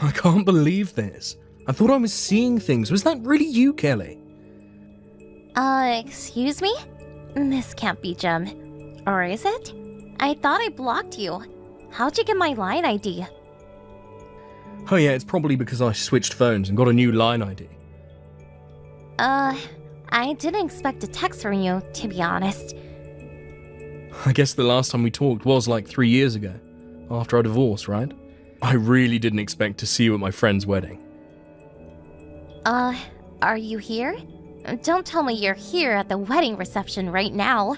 I can't believe this. I thought I was seeing things. Was that really you, Kelly? Excuse me? This can't be Jim. Or is it? I thought I blocked you. How'd you get my line ID? Oh yeah, it's probably because I switched phones and got a new line ID. I didn't expect a text from you, to be honest. I guess the last time we talked was like 3 years ago, after our divorce, right? I really didn't expect to see you at my friend's wedding. Are you here? Don't tell me you're here at the wedding reception right now.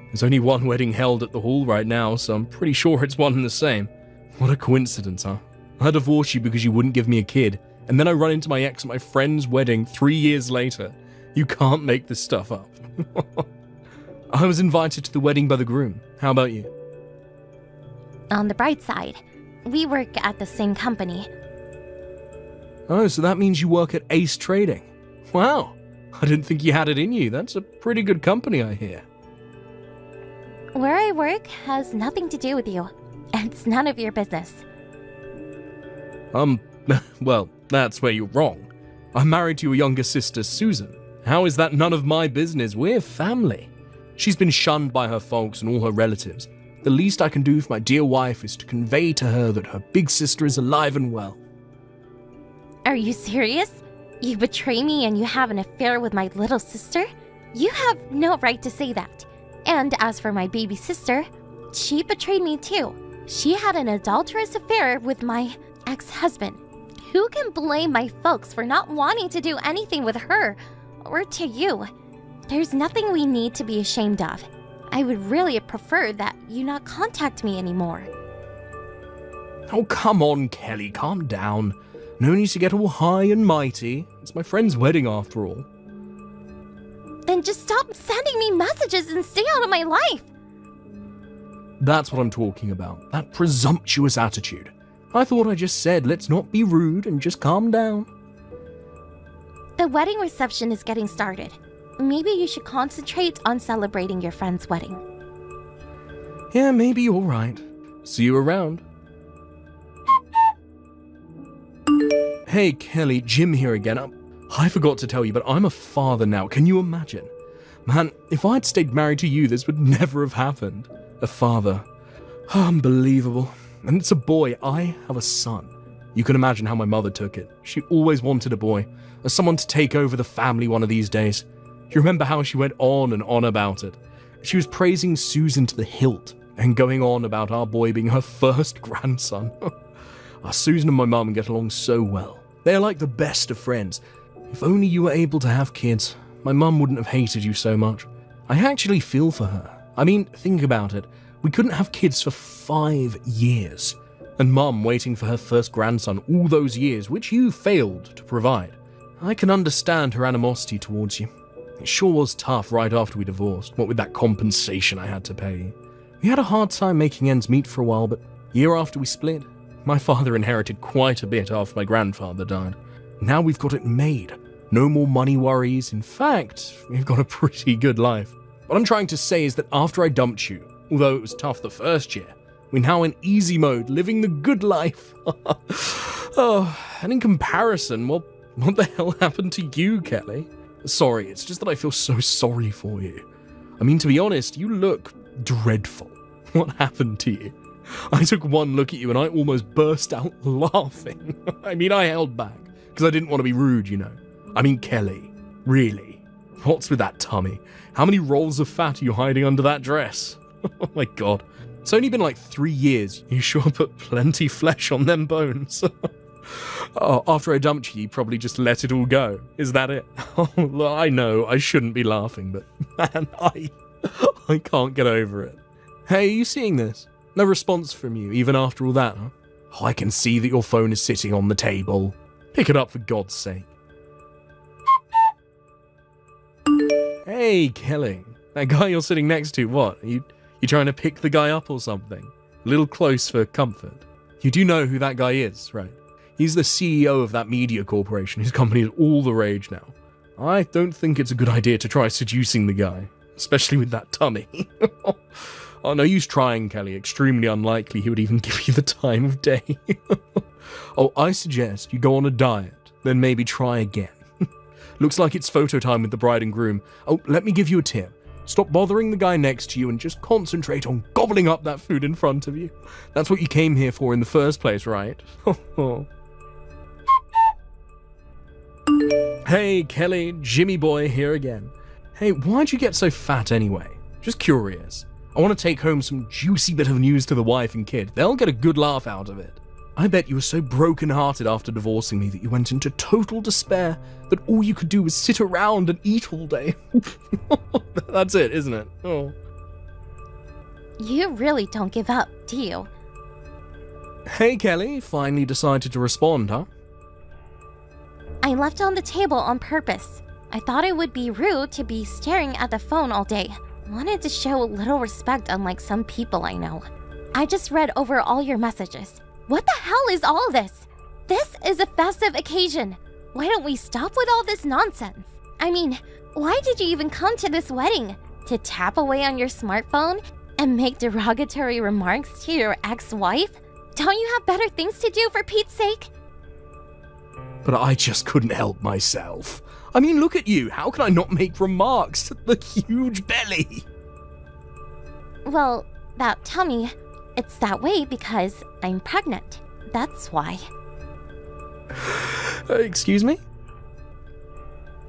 There's only one wedding held at the hall right now, so I'm pretty sure it's one and the same. What a coincidence, huh? I divorced you because you wouldn't give me a kid, and then I run into my ex at my friend's wedding 3 years later. You can't make this stuff up. I was invited to the wedding by the groom. How about you? On the bright side, we work at the same company. Oh, so that means you work at Ace Trading. Wow, I didn't think you had it in you. That's a pretty good company, I hear. Where I work has nothing to do with you. It's none of your business. Well, that's where you're wrong. I'm married to your younger sister, Susan. How is that none of my business? We're family. She's been shunned by her folks and all her relatives. The least I can do for my dear wife is to convey to her that her big sister is alive and well. Are you serious? You betray me and you have an affair with my little sister? You have no right to say that. And as for my baby sister, she betrayed me too. She had an adulterous affair with my ex-husband. Who can blame my folks for not wanting to do anything with her or to you? There's nothing we need to be ashamed of. I would really prefer that you not contact me anymore. Oh, come on, Kelly, calm down. No need to get all high and mighty. It's my friend's wedding after all. Then just stop sending me messages and stay out of my life. That's what I'm talking about. That presumptuous attitude. I thought I just said, let's not be rude and just calm down. The wedding reception is getting started. Maybe you should concentrate on celebrating your friend's wedding. Yeah, maybe you're right. See you around. Hey, Kelly, Jim here again. I forgot to tell you, but I'm a father now. Can you imagine? Man, if I'd stayed married to you, this would never have happened. A father. Unbelievable. And it's a boy. I have a son. You can imagine how my mother took it. She always wanted a boy, as someone to take over the family one of these days. You remember how she went on and on about it? She was praising Susan to the hilt, and going on about our boy being her first grandson. Susan and my mum get along so well. They're like the best of friends. If only you were able to have kids, my mum wouldn't have hated you so much. I actually feel for her. I mean, think about it. We couldn't have kids for 5 years. And Mum waiting for her first grandson all those years, which you failed to provide. I can understand her animosity towards you. It sure was tough right after we divorced, what with that compensation I had to pay. We had a hard time making ends meet for a while, but a year after we split, my father inherited quite a bit after my grandfather died. Now we've got it made. No more money worries. In fact, we've got a pretty good life. What I'm trying to say is that after I dumped you, although it was tough the first year, we're now in easy mode, living the good life. Oh, and in comparison, what the hell happened to you, Kelly? Sorry, it's just that I feel so sorry for you. I mean, to be honest, you look dreadful. What happened to you? I took one look at you and I almost burst out laughing. I mean, I held back, because I didn't want to be rude, you know. I mean, Kelly, really? What's with that tummy? How many rolls of fat are you hiding under that dress? Oh my god. It's only been like 3 years. You sure put plenty flesh on them bones. Oh, after I dumped you, you probably just let it all go. Is that it? Oh, I know, I shouldn't be laughing, but man, I can't get over it. Hey, are you seeing this? No response from you, even after all that, huh? Oh, I can see that your phone is sitting on the table. Pick it up for God's sake. Hey, Kelly. That guy you're sitting next to, what? You trying to pick the guy up or something? A little close for comfort. You do know who that guy is, right? He's the CEO of that media corporation. His company is all the rage now. I don't think it's a good idea to try seducing the guy, especially with that tummy. Oh, no use trying, Kelly. Extremely unlikely he would even give you the time of day. Oh, I suggest you go on a diet, then maybe try again. Looks like it's photo time with the bride and groom. Oh, let me give you a tip. Stop bothering the guy next to you and just concentrate on gobbling up that food in front of you. That's what you came here for in the first place, right? Hey, Kelly, Jimmy boy here again. Hey, why'd you get so fat anyway? Just curious. I want to take home some juicy bit of news to the wife and kid. They'll get a good laugh out of it. I bet you were so broken-hearted after divorcing me that you went into total despair, that all you could do was sit around and eat all day. That's it, isn't it? Oh. You really don't give up, do you? Hey, Kelly, finally decided to respond, huh? I left it on the table on purpose. I thought it would be rude to be staring at the phone all day. Wanted to show a little respect, unlike some people I know. I just read over all your messages. What the hell is all this? This is a festive occasion. Why don't we stop with all this nonsense? I mean, why did you even come to this wedding? To tap away on your smartphone and make derogatory remarks to your ex-wife? Don't you have better things to do, for Pete's sake? But I just couldn't help myself. I mean, look at you. How can I not make remarks to the huge belly? Well, that tummy, it's that way because I'm pregnant. That's why. Excuse me?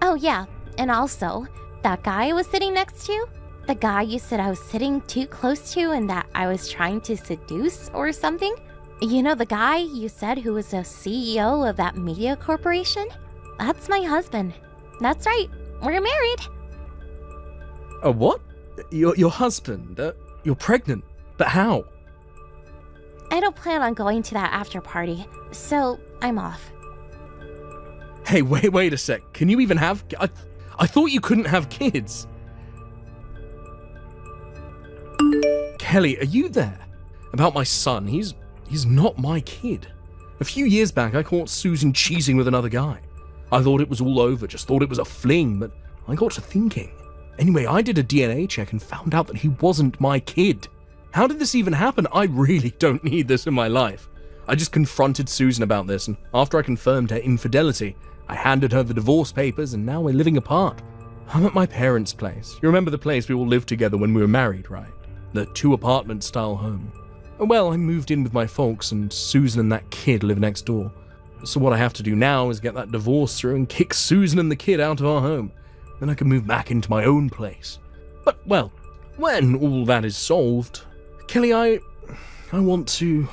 Oh yeah, and also, that guy I was sitting next to? The guy you said I was sitting too close to and that I was trying to seduce or something? You know the guy you said who was the CEO of that media corporation? That's my husband. That's right, we're married. What? Your husband? You're pregnant? But how? I don't plan on going to that after party, so I'm off. Hey, wait a sec. Can you even have... I thought you couldn't have kids. Kelly, are you there? About my son, he's not my kid. A few years back, I caught Susan cheating with another guy. I thought it was all over, just thought it was a fling, but I got to thinking. Anyway, I did a DNA check and found out that he wasn't my kid. How did this even happen? I really don't need this in my life. I just confronted Susan about this, and after I confirmed her infidelity, I handed her the divorce papers, and now we're living apart. I'm at my parents' place. You remember the place we all lived together when we were married, right? The 2-apartment style home. Well, I moved in with my folks, and Susan and that kid live next door. So what I have to do now is get that divorce through and kick Susan and the kid out of our home. Then I can move back into my own place. But, well, when all that is solved, Kelly, I want to...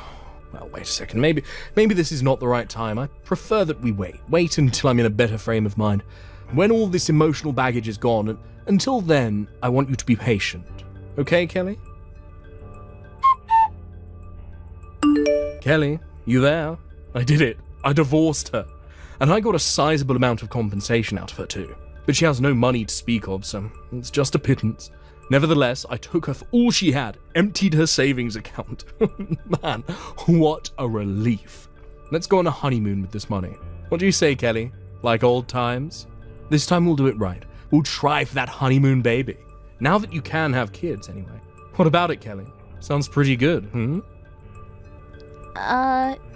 Well, wait a second. Maybe this is not the right time. I prefer that we wait. Wait until I'm in a better frame of mind. When all this emotional baggage is gone, and until then, I want you to be patient. Okay, Kelly? Kelly, you there? I did it. I divorced her. And I got a sizable amount of compensation out of her too. But she has no money to speak of, so it's just a pittance. Nevertheless, I took her for all she had, emptied her savings account. Man, what a relief. Let's go on a honeymoon with this money. What do you say, Kelly? Like old times? This time we'll do it right. We'll try for that honeymoon baby. Now that you can have kids, anyway. What about it, Kelly? Sounds pretty good,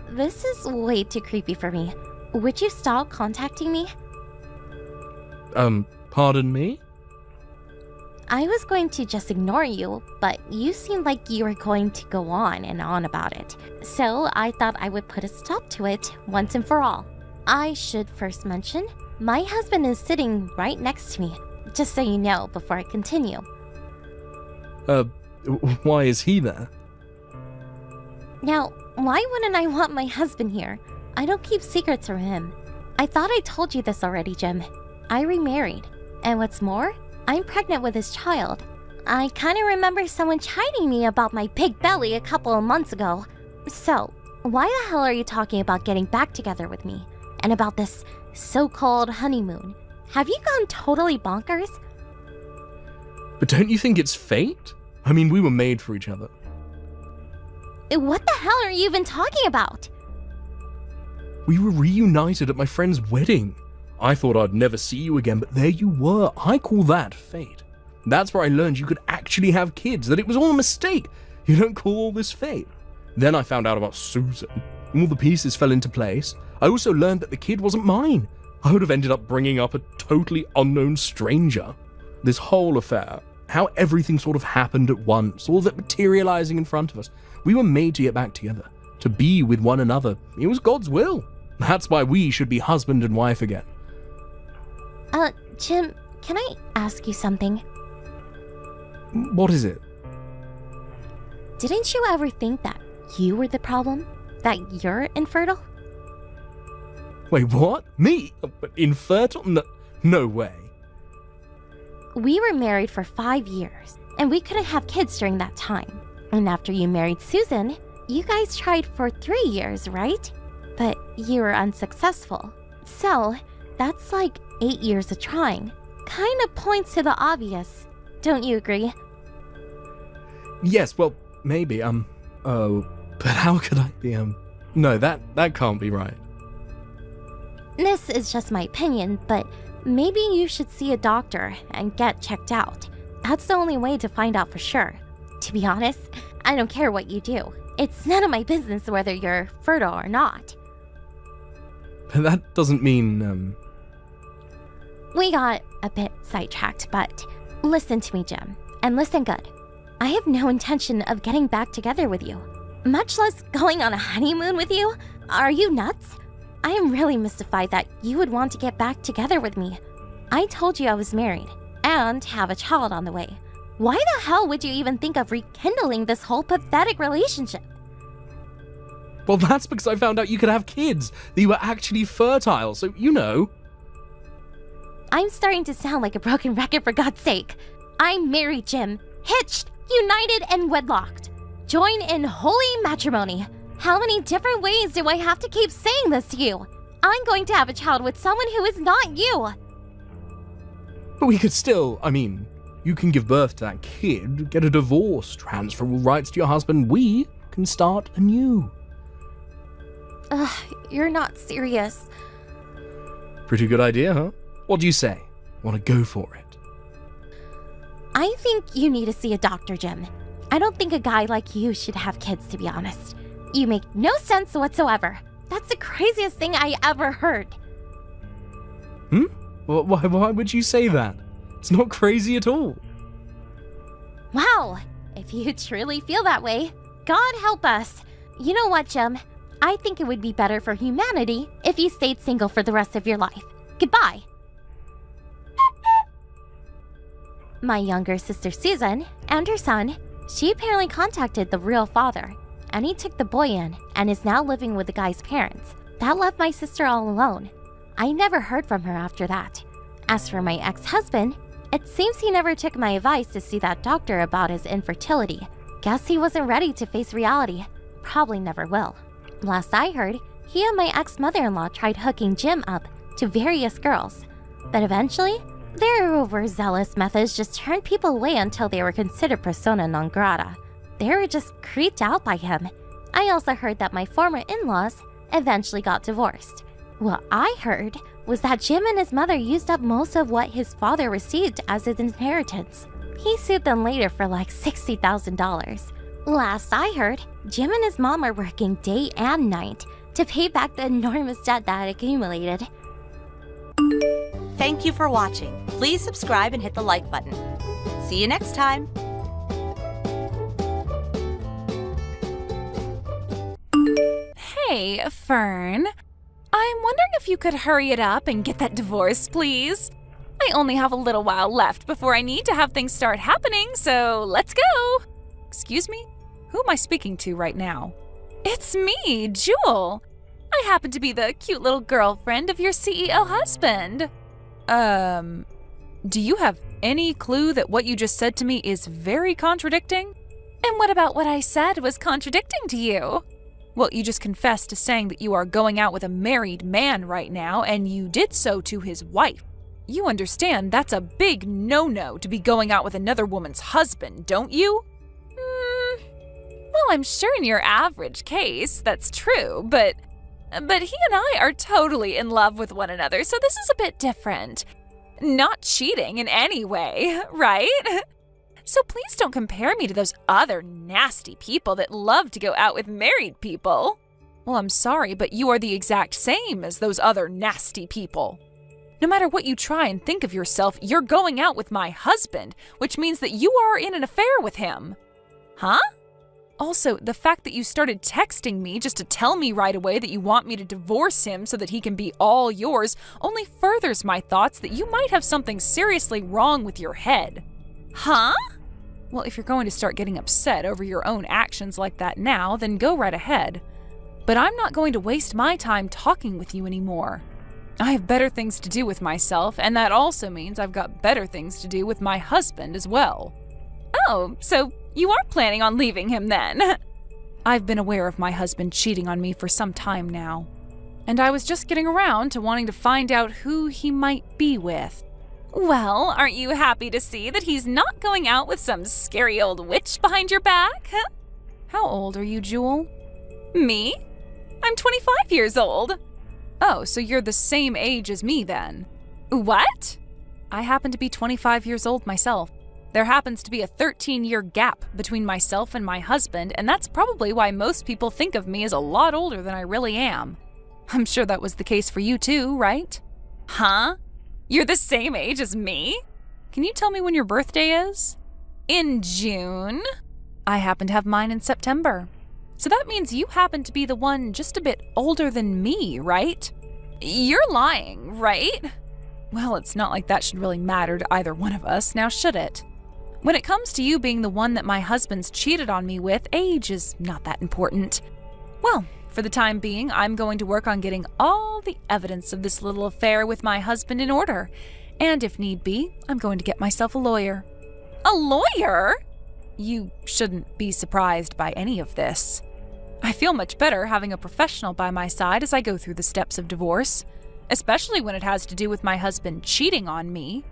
This is way too creepy for me. Would you stop contacting me? Pardon me? I was going to just ignore you, but you seemed like you were going to go on and on about it. So I thought I would put a stop to it once and for all. I should first mention, my husband is sitting right next to me, just so you know before I continue. Why is he there? Now, why wouldn't I want my husband here? I don't keep secrets from him. I thought I told you this already, Jim. I remarried. And what's more, I'm pregnant with his child. I kinda remember someone chiding me about my big belly a couple of months ago. So, why the hell are you talking about getting back together with me? And about this so-called honeymoon? Have you gone totally bonkers? But don't you think it's fate? I mean, we were made for each other. What the hell are you even talking about? We were reunited at my friend's wedding. I thought I'd never see you again, but there you were. I call that fate. That's where I learned you could actually have kids, that it was all a mistake. You don't call all this fate. Then I found out about Susan. and all the pieces fell into place. I also learned that the kid wasn't mine. I would have ended up bringing up a totally unknown stranger. This whole affair, how everything sort of happened at once, all of it materializing in front of us. We were made to get back together, to be with one another. It was God's will. That's why we should be husband and wife again. Jim, can I ask you something? What is it? Didn't you ever think that you were the problem? That you're infertile? Wait, what? Me? Infertile? No way. We were married for 5 years, and we couldn't have kids during that time. And after you married Susan, you guys tried for 3 years, right? But you were unsuccessful. So, that's like 8 years of trying. Kind of points to the obvious. Don't you agree? Yes, well, maybe, but how could I be, no, that can't be right. This is just my opinion, but maybe you should see a doctor and get checked out. That's the only way to find out for sure. To be honest, I don't care what you do. It's none of my business whether you're fertile or not. But that doesn't mean, We got a bit sidetracked, but listen to me, Jim, and listen good. I have no intention of getting back together with you, much less going on a honeymoon with you. Are you nuts? I am really mystified that you would want to get back together with me. I told you I was married and have a child on the way. Why the hell would you even think of rekindling this whole pathetic relationship? well, that's because I found out you could have kids, that you were actually fertile, so you know. I'm starting to sound like a broken record, for God's sake. I'm married, Jim. Hitched, united, and wedlocked. Join in holy matrimony. How many different ways do I have to keep saying this to you? I'm going to have a child with someone who is not you. But we could still, you can give birth to that kid, get a divorce, transfer all rights to your husband. We can start anew. Ugh, you're not serious. Pretty good idea, huh? What do you say? Want to go for it? I think you need to see a doctor, Jim. I don't think a guy like you should have kids, to be honest. You make no sense whatsoever. That's the craziest thing I ever heard. Why would you say that? It's not crazy at all. Wow, if you truly feel that way, God help us. You know what, Jim? I think it would be better for humanity if you stayed single for the rest of your life. Goodbye. My younger sister Susan and her son, she apparently contacted the real father, and he took the boy in and is now living with the guy's parents. That left my sister all alone. I never heard from her after that. As for my ex-husband, it seems he never took my advice to see that doctor about his infertility. Guess he wasn't ready to face reality. Probably never will. Last I heard, he and my ex-mother-in-law tried hooking Jim up to various girls, but eventually, their overzealous methods just turned people away until they were considered persona non grata. They were just creeped out by him. I also heard that my former in-laws eventually got divorced. What I heard was that Jim and his mother used up most of what his father received as his inheritance. He sued them later for like $60,000. Last I heard, Jim and his mom are working day and night to pay back the enormous debt that had accumulated. Thank you for watching. Please subscribe and hit the like button. See you next time. Hey, Fern. I'm wondering if you could hurry it up and get that divorce, please. I only have a little while left before I need to have things start happening, so let's go. Excuse me? Who am I speaking to right now? It's me, Jewel. I happen to be the cute little girlfriend of your CEO husband. Do you have any clue that what you just said to me is very contradicting? And what about what I said was contradicting to you? Well, you just confessed to saying that you are going out with a married man right now, and you did so to his wife. You understand that's a big no-no to be going out with another woman's husband, don't you? Well, I'm sure in your average case, that's true, but he and I are totally in love with one another, so this is a bit different. Not cheating in any way, right? So please don't compare me to those other nasty people that love to go out with married people. Well, I'm sorry, but you are the exact same as those other nasty people. No matter what you try and think of yourself, you're going out with my husband, which means that you are in an affair with him. Huh? Also, the fact that you started texting me just to tell me right away that you want me to divorce him so that he can be all yours only furthers my thoughts that you might have something seriously wrong with your head. Huh? Well, if you're going to start getting upset over your own actions like that now, then go right ahead. But I'm not going to waste my time talking with you anymore. I have better things to do with myself, and that also means I've got better things to do with my husband as well. Oh, so you are planning on leaving him then? I've been aware of my husband cheating on me for some time now, and I was just getting around to wanting to find out who he might be with. Well, aren't you happy to see that he's not going out with some scary old witch behind your back? How old are you, Jewel? Me? I'm 25 years old. Oh, so you're the same age as me then. What? I happen to be 25 years old myself. There happens to be a 13-year gap between myself and my husband, and that's probably why most people think of me as a lot older than I really am. I'm sure that was the case for you too, right? Huh? You're the same age as me? Can you tell me when your birthday is? In June. I happen to have mine in September. So that means you happen to be the one just a bit older than me, right? You're lying, right? Well, it's not like that should really matter to either one of us, now should it? When it comes to you being the one that my husband's cheated on me with, age is not that important. Well, for the time being, I'm going to work on getting all the evidence of this little affair with my husband in order. And if need be, I'm going to get myself a lawyer. A lawyer? You shouldn't be surprised by any of this. I feel much better having a professional by my side as I go through the steps of divorce, especially when it has to do with my husband cheating on me.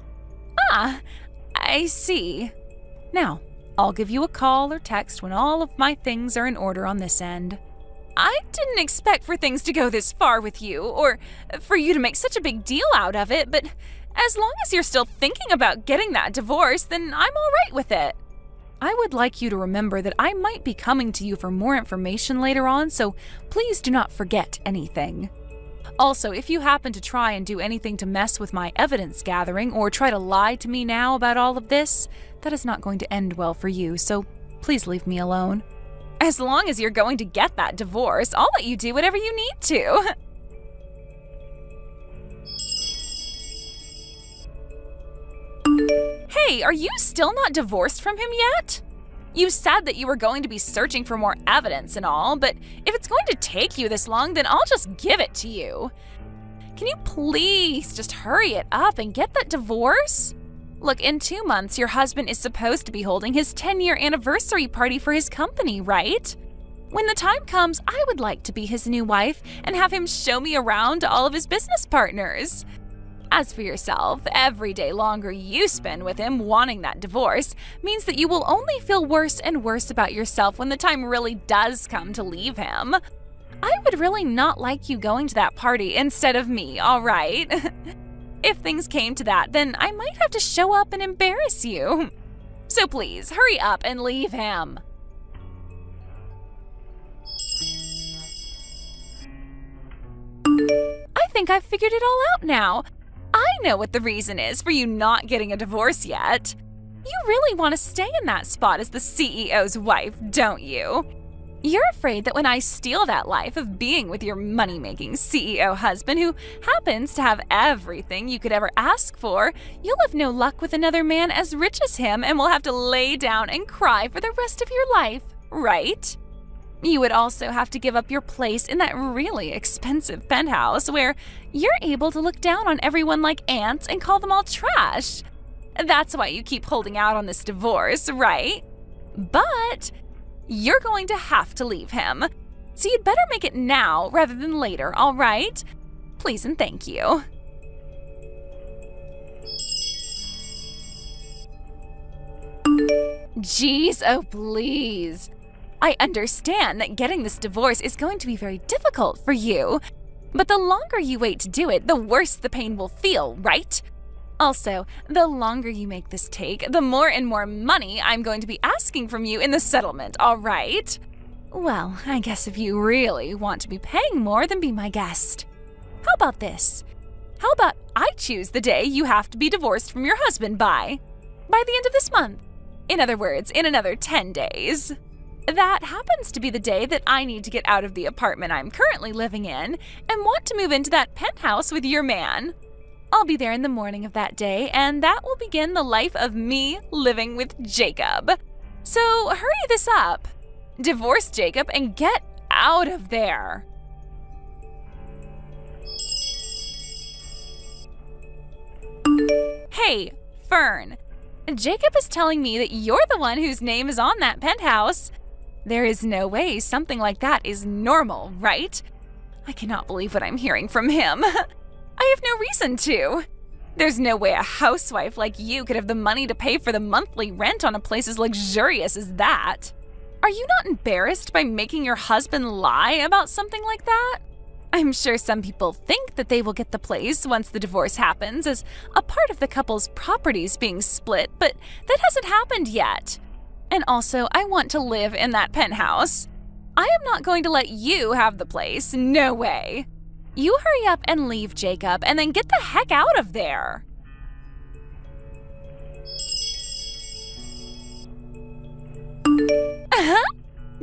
Ah, I see. Now, I'll give you a call or text when all of my things are in order on this end. I didn't expect for things to go this far with you, or for you to make such a big deal out of it, but as long as you're still thinking about getting that divorce, then I'm all right with it. I would like you to remember that I might be coming to you for more information later on, so please do not forget anything. Also, if you happen to try and do anything to mess with my evidence gathering or try to lie to me now about all of this, that is not going to end well for you, so please leave me alone. As long as you're going to get that divorce, I'll let you do whatever you need to. Hey, are you still not divorced from him yet? You said that you were going to be searching for more evidence and all, but if it's going to take you this long, then I'll just give it to you. Can you please just hurry it up and get that divorce? Look, in 2 months, your husband is supposed to be holding his 10-year anniversary party for his company, right? When the time comes, I would like to be his new wife and have him show me around to all of his business partners. As for yourself, every day longer you spend with him wanting that divorce means that you will only feel worse and worse about yourself when the time really does come to leave him. I would really not like you going to that party instead of me, all right? If things came to that, then I might have to show up and embarrass you. So please, hurry up and leave him. I think I've figured it all out now. I know what the reason is for you not getting a divorce yet. You really want to stay in that spot as the CEO's wife, don't you? You're afraid that when I steal that life of being with your money-making CEO husband who happens to have everything you could ever ask for, you'll have no luck with another man as rich as him and will have to lay down and cry for the rest of your life, right? You would also have to give up your place in that really expensive penthouse where you're able to look down on everyone like ants and call them all trash. That's why you keep holding out on this divorce, right? But you're going to have to leave him. So you'd better make it now rather than later, all right? Please and thank you. Jeez, oh please. I understand that getting this divorce is going to be very difficult for you, but the longer you wait to do it, the worse the pain will feel, right? Also, the longer you make this take, the more and more money I'm going to be asking from you in the settlement, all right? Well, I guess if you really want to be paying more, then be my guest. How about this? How about I choose the day you have to be divorced from your husband by the end of this month? In other words, in another 10 days. That happens to be the day that I need to get out of the apartment I'm currently living in and want to move into that penthouse with your man. I'll be there in the morning of that day, and that will begin the life of me living with Jacob. So hurry this up. Divorce Jacob and get out of there. Hey, Fern. Jacob is telling me that you're the one whose name is on that penthouse. There is no way something like that is normal, right? I cannot believe what I'm hearing from him. I have no reason to. There's no way a housewife like you could have the money to pay for the monthly rent on a place as luxurious as that. Are you not embarrassed by making your husband lie about something like that? I'm sure some people think that they will get the place once the divorce happens as a part of the couple's properties being split, but that hasn't happened yet. And also, I want to live in that penthouse. I am not going to let you have the place, no way. You hurry up and leave, Jacob, and then get the heck out of there.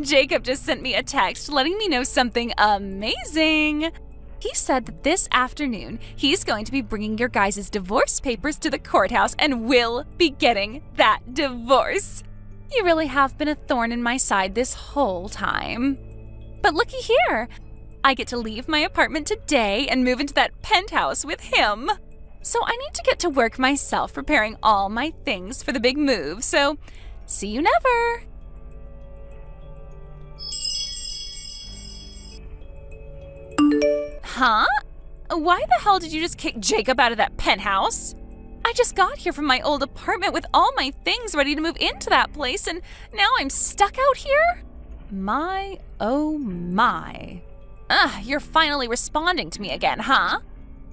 Jacob just sent me a text letting me know something amazing. He said that this afternoon he's going to be bringing your guys' divorce papers to the courthouse and will be getting that divorce. You really have been a thorn in my side this whole time. But looky here. I get to leave my apartment today and move into that penthouse with him. So I need to get to work myself preparing all my things for the big move, so see you never. Huh? Why the hell did you just kick Jacob out of that penthouse? I just got here from my old apartment with all my things ready to move into that place, and now I'm stuck out here? My, oh my. You're finally responding to me again, huh?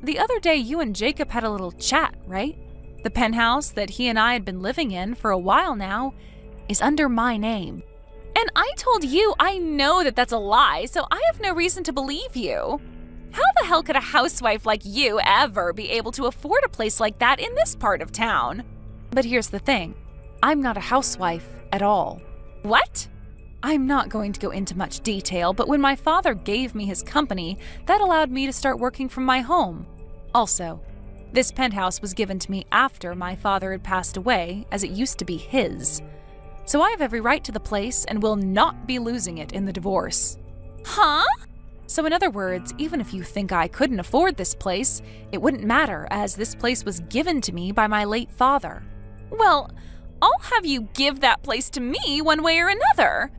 The other day you and Jacob had a little chat, right? The penthouse that he and I had been living in for a while now is under my name. And I told you I know that that's a lie, so I have no reason to believe you. How the hell could a housewife like you ever be able to afford a place like that in this part of town? But here's the thing. I'm not a housewife at all. What? I'm not going to go into much detail, but when my father gave me his company, that allowed me to start working from my home. Also, this penthouse was given to me after my father had passed away, as it used to be his. So I have every right to the place and will not be losing it in the divorce. Huh? So in other words, even if you think I couldn't afford this place, it wouldn't matter as this place was given to me by my late father. Well, I'll have you give that place to me one way or another.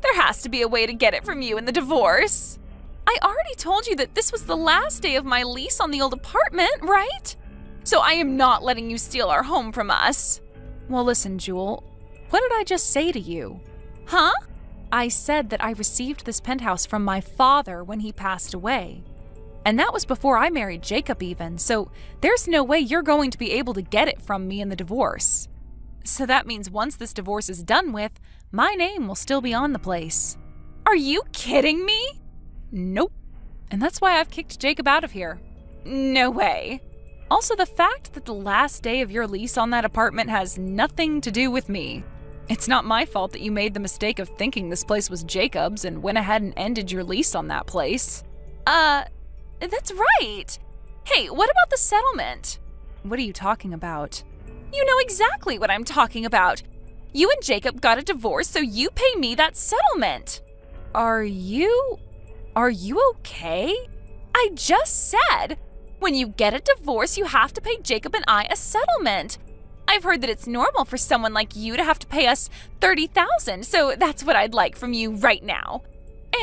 There has to be a way to get it from you in the divorce. I already told you that this was the last day of my lease on the old apartment, right? So I am not letting you steal our home from us. Well, listen, Jewel, what did I just say to you? Huh? I said that I received this penthouse from my father when he passed away. And that was before I married Jacob even, so there's no way you're going to be able to get it from me in the divorce. So that means once this divorce is done with, my name will still be on the place. Are you kidding me? Nope. And that's why I've kicked Jacob out of here. No way. Also, the fact that the last day of your lease on that apartment has nothing to do with me. It's not my fault that you made the mistake of thinking this place was Jacob's and went ahead and ended your lease on that place. That's right. Hey, what about the settlement? What are you talking about? You know exactly what I'm talking about. You and Jacob got a divorce, so you pay me that settlement. Are you okay? I just said, when you get a divorce, you have to pay Jacob and I a settlement. I've heard that it's normal for someone like you to have to pay us $30,000, so that's what I'd like from you right now.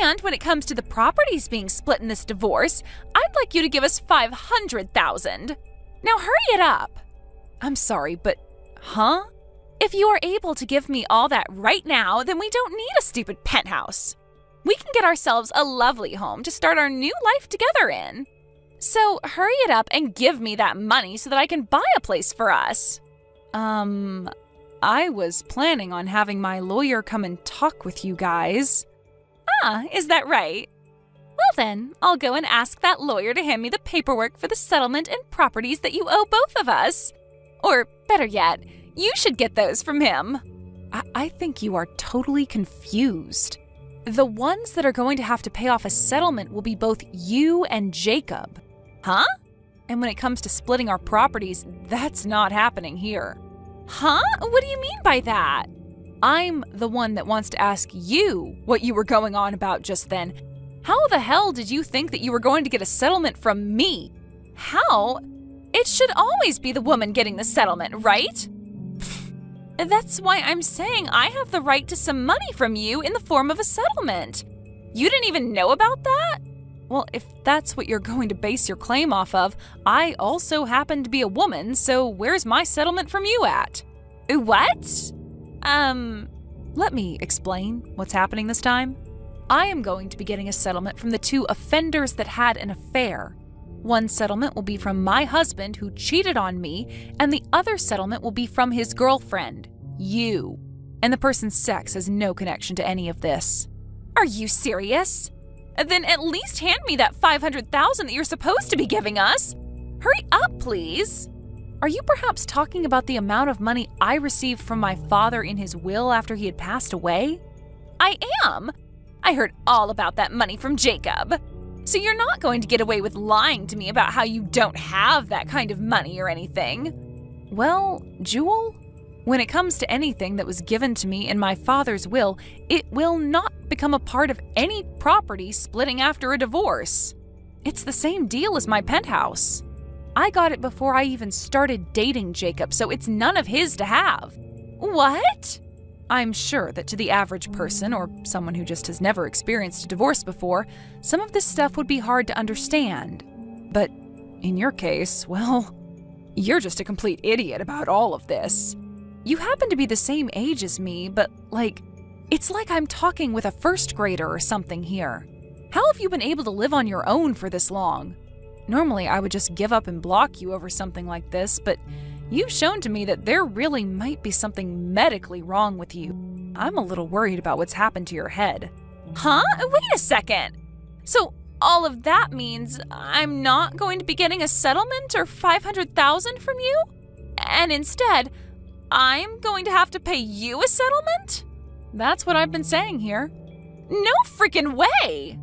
And when it comes to the properties being split in this divorce, I'd like you to give us $500,000. Now hurry it up. I'm sorry, but huh? If you are able to give me all that right now, then we don't need a stupid penthouse. We can get ourselves a lovely home to start our new life together in. So hurry it up and give me that money so that I can buy a place for us. I was planning on having my lawyer come and talk with you guys. Is that right? Well then, I'll go and ask that lawyer to hand me the paperwork for the settlement and properties that you owe both of us. Or better yet, you should get those from him. I think you are totally confused. The ones that are going to have to pay off a settlement will be both you and Jacob. Huh? And when it comes to splitting our properties, that's not happening here. Huh? What do you mean by that? I'm the one that wants to ask you what you were going on about just then. How the hell did you think that you were going to get a settlement from me? How? It should always be the woman getting the settlement, right? Pfft. That's why I'm saying I have the right to some money from you in the form of a settlement. You didn't even know about that? Well, if that's what you're going to base your claim off of, I also happen to be a woman, so where's my settlement from you at? What? Let me explain what's happening this time. I am going to be getting a settlement from the two offenders that had an affair. One settlement will be from my husband who cheated on me, and the other settlement will be from his girlfriend, you. And the person's sex has no connection to any of this. Are you serious? Then at least hand me that $500,000 that you're supposed to be giving us. Hurry up, please. Are you perhaps talking about the amount of money I received from my father in his will after he had passed away? I am. I heard all about that money from Jacob. So you're not going to get away with lying to me about how you don't have that kind of money or anything. Well, Jewel, when it comes to anything that was given to me in my father's will, it will not become a part of any property splitting after a divorce. It's the same deal as my penthouse. I got it before I even started dating Jacob, so it's none of his to have. What? I'm sure that to the average person, or someone who just has never experienced a divorce before, some of this stuff would be hard to understand. But in your case, well, you're just a complete idiot about all of this. You happen to be the same age as me, but it's like I'm talking with a first grader or something here. How have you been able to live on your own for this long? Normally, I would just give up and block you over something like this, but you've shown to me that there really might be something medically wrong with you. I'm a little worried about what's happened to your head. Huh? Wait a second. So all of that means I'm not going to be getting a settlement or $500,000 from you? And instead, I'm going to have to pay you a settlement? That's what I've been saying here. No freaking way!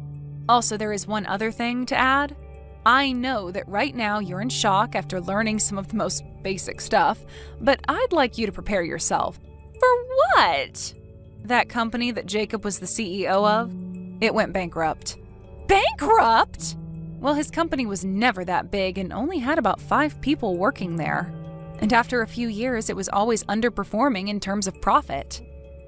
Also, there is one other thing to add. I know that right now you're in shock after learning some of the most basic stuff, but I'd like you to prepare yourself. For what? That company that Jacob was the CEO of, it went bankrupt. Bankrupt? Well, his company was never that big and only had about 5 people working there. And after a few years, it was always underperforming in terms of profit.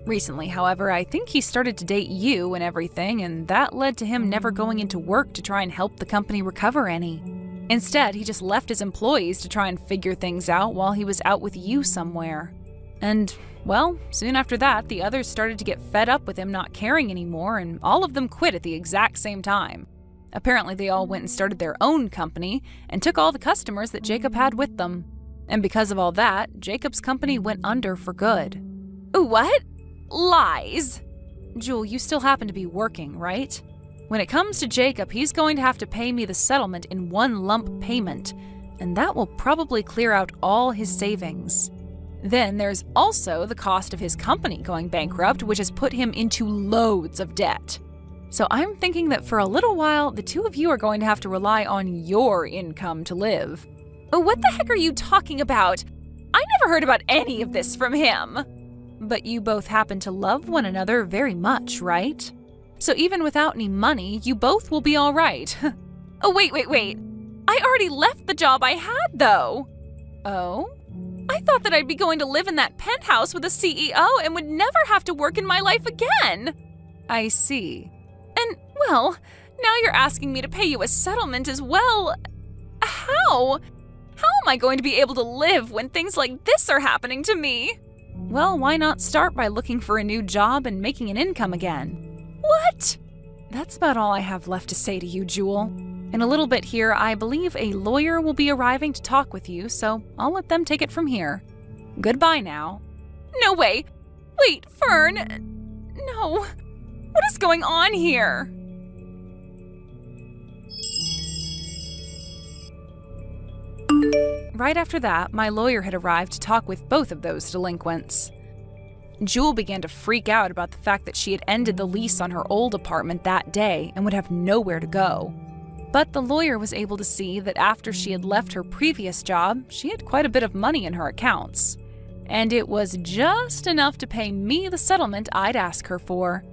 Recently, however, I think he started to date you and everything, and that led to him never going into work to try and help the company recover any. Instead, he just left his employees to try and figure things out while he was out with you somewhere. And, well, soon after that, the others started to get fed up with him not caring anymore, and all of them quit at the exact same time. Apparently, they all went and started their own company and took all the customers that Jacob had with them. And because of all that, Jacob's company went under for good. What? Lies! Jewel, you still happen to be working, right? When it comes to Jacob, he's going to have to pay me the settlement in one lump payment, and that will probably clear out all his savings. Then there's also the cost of his company going bankrupt, which has put him into loads of debt. So I'm thinking that for a little while, the two of you are going to have to rely on your income to live. What the heck are you talking about? I never heard about any of this from him. But you both happen to love one another very much, right? So even without any money, you both will be all right. Oh, wait. I already left the job I had, though. Oh? I thought that I'd be going to live in that penthouse with a CEO and would never have to work in my life again. I see. And, well, now you're asking me to pay you a settlement as well. How? How am I going to be able to live when things like this are happening to me? Well, why not start by looking for a new job and making an income again? What? That's about all I have left to say to you, Jewel. In a little bit here, I believe a lawyer will be arriving to talk with you, so I'll let them take it from here. Goodbye now. No way! Wait, Fern! No. What is going on here? Right after that, my lawyer had arrived to talk with both of those delinquents. Jewel began to freak out about the fact that she had ended the lease on her old apartment that day and would have nowhere to go. But the lawyer was able to see that after she had left her previous job, she had quite a bit of money in her accounts. And it was just enough to pay me the settlement I'd ask her for.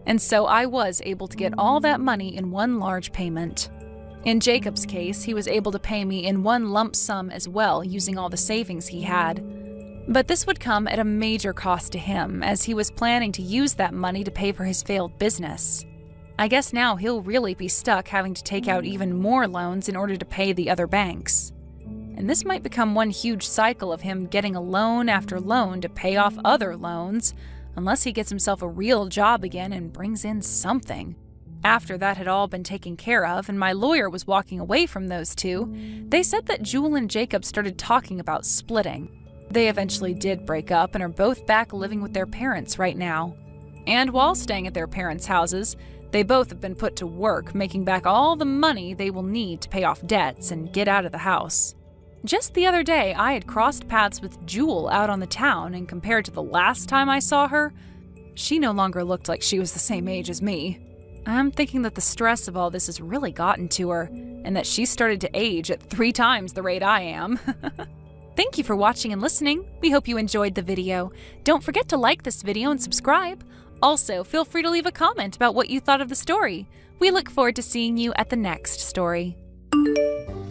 And so I was able to get all that money in one large payment. In Jacob's case, he was able to pay me in one lump sum as well, using all the savings he had. But this would come at a major cost to him, as he was planning to use that money to pay for his failed business. I guess now he'll really be stuck having to take out even more loans in order to pay the other banks. And this might become one huge cycle of him getting a loan after loan to pay off other loans, unless he gets himself a real job again and brings in something. After that had all been taken care of and my lawyer was walking away from those two, they said that Jewel and Jacob started talking about splitting. They eventually did break up and are both back living with their parents right now. And while staying at their parents' houses, they both have been put to work making back all the money they will need to pay off debts and get out of the house. Just the other day, I had crossed paths with Jewel out on the town, and compared to the last time I saw her, she no longer looked like she was the same age as me. I'm thinking that the stress of all this has really gotten to her, and that she started to age at 3 times the rate I am. Thank you for watching and listening. We hope you enjoyed the video. Don't forget to like this video and subscribe. Also, feel free to leave a comment about what you thought of the story. We look forward to seeing you at the next story.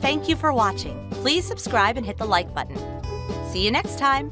Thank you for watching. Please subscribe and hit the like button. See you next time.